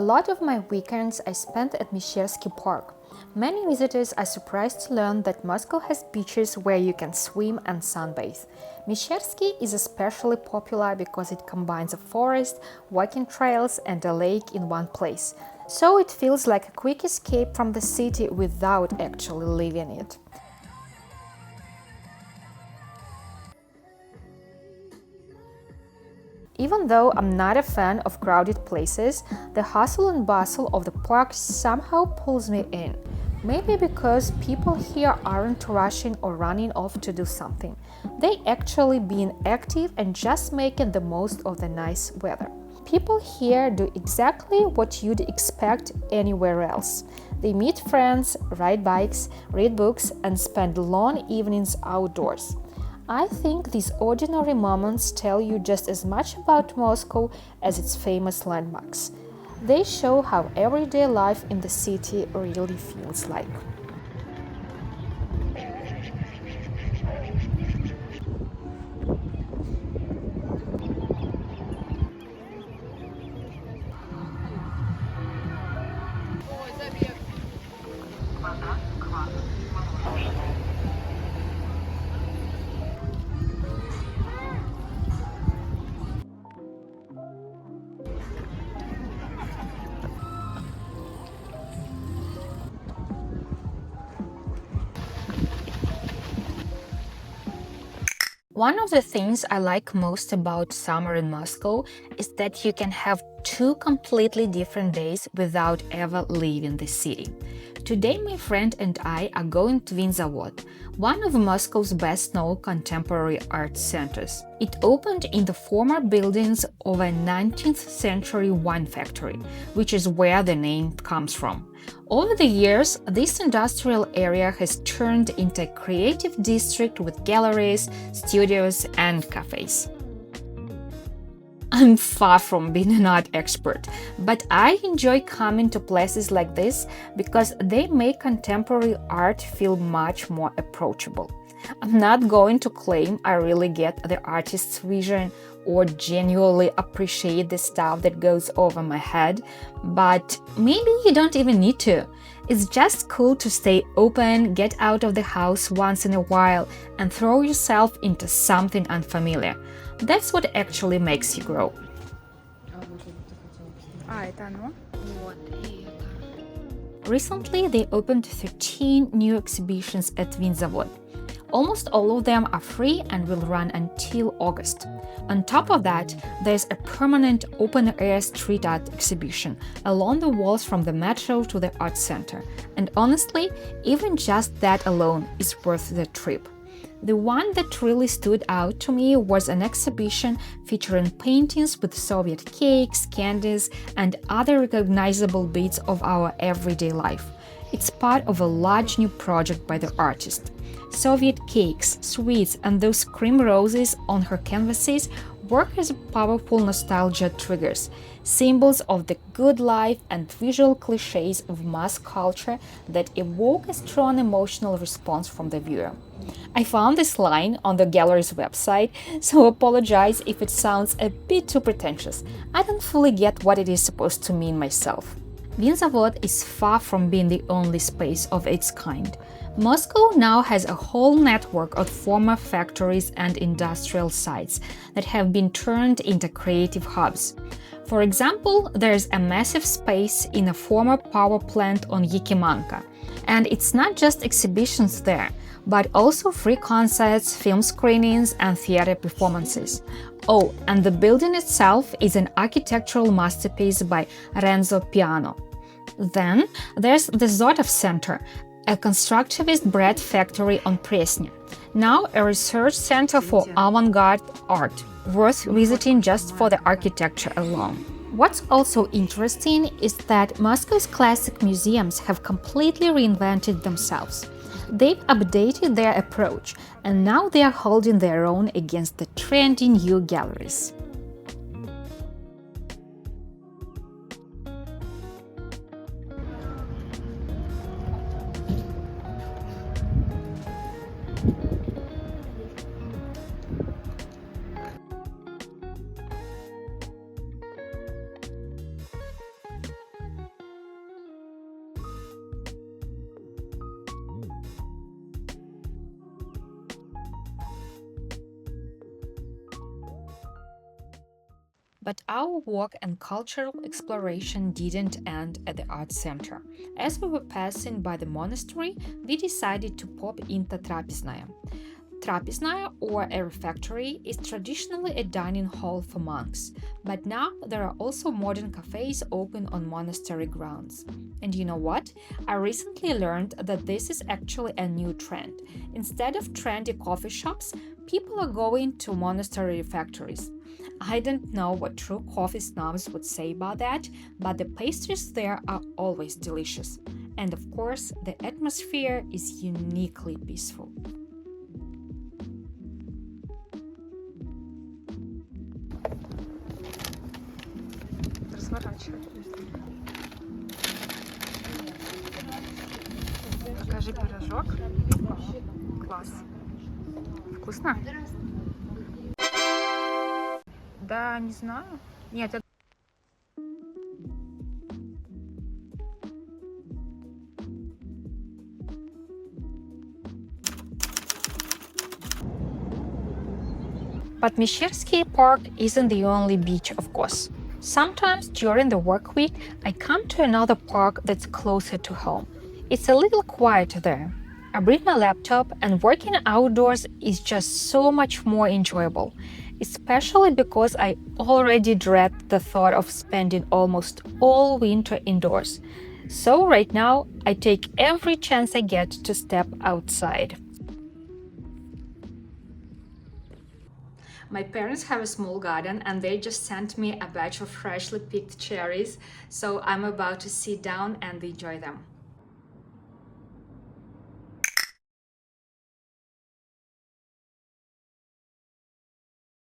lot of my weekends I spent at Meshchersky Park. Many visitors are surprised to learn that Moscow has beaches where you can swim and sunbathe. Meshchersky is especially popular because it combines a forest, walking trails and a lake in one place. So it feels like a quick escape from the city without actually leaving it. Even though I'm not a fan of crowded places, the hustle and bustle of the park somehow pulls me in. Maybe because people here aren't rushing or running off to do something. They actually being active and just making the most of the nice weather. People here do exactly what you'd expect anywhere else. They meet friends, ride bikes, read books, and spend long evenings outdoors. I think these ordinary moments tell you just as much about Moscow as its famous landmarks. They show how everyday life in the city really feels like. One of the things I like most about summer in Moscow is that you can have two completely different days without ever leaving the city. Today my friend and I are going to Winzavod, one of Moscow's best-known contemporary art centers. It opened in the former buildings of a 19th century wine factory, which is where the name comes from. Over the years, this industrial area has turned into a creative district with galleries, studios, and cafes. I'm far from being an art expert, but I enjoy coming to places like this because they make contemporary art feel much more approachable. I'm not going to claim I really get the artist's vision or genuinely appreciate the stuff that goes over my head, but maybe you don't even need to. It's just cool to stay open, get out of the house once in a while, and throw yourself into something unfamiliar. That's what actually makes you grow. Recently, they opened 13 new exhibitions at Winzavod. Almost all of them are free and will run until August. On top of that, there's a permanent open-air street art exhibition along the walls from the metro to the art center. And honestly, even just that alone is worth the trip. The one that really stood out to me was an exhibition featuring paintings with Soviet cakes, candies, and other recognizable bits of our everyday life. It's part of a large new project by the artist. Soviet cakes, sweets, and those cream roses on her canvases work as powerful nostalgia triggers, symbols of the good life and visual cliches of mass culture that evoke a strong emotional response from the viewer. I found this line on the gallery's website, so apologize if it sounds a bit too pretentious. I don't fully get what it is supposed to mean myself. Winzavod is far from being the only space of its kind. Moscow now has a whole network of former factories and industrial sites that have been turned into creative hubs. For example, there's a massive space in a former power plant on Yakimanka. And it's not just exhibitions there, but also free concerts, film screenings, and theater performances. Oh, and the building itself is an architectural masterpiece by Renzo Piano. Then there's the Zotov Center, a constructivist bread factory on Presnya, now a research center for avant-garde art, worth visiting just for the architecture alone. What's also interesting is that Moscow's classic museums have completely reinvented themselves. They've updated their approach, and now they are holding their own against the trendy new galleries. But our work and cultural exploration didn't end at the art center. As we were passing by the monastery, we decided to pop into Trapezhnaya. Trapezhnaya, or a refectory, is traditionally a dining hall for monks, but now there are also modern cafes open on monastery grounds. And you know what? I recently learned that this is actually a new trend. Instead of trendy coffee shops, people are going to monastery refectories. I don't know what true coffee snobs would say about that, but the pastries there are always delicious. And of course, the atmosphere is uniquely peaceful. Разворачивай. Покажи пирожок. Класс. Вкусно? Да, не знаю. Нет, это... But Meshchersky Park isn't the only beach, of course. Sometimes during the work week, I come to another park that's closer to home. It's a little quieter there. I bring my laptop, and working outdoors is just so much more enjoyable, especially because I already dread the thought of spending almost all winter indoors. So right now, I take every chance I get to step outside. My parents have a small garden and they just sent me a batch of freshly picked cherries, so I'm about to sit down and enjoy them.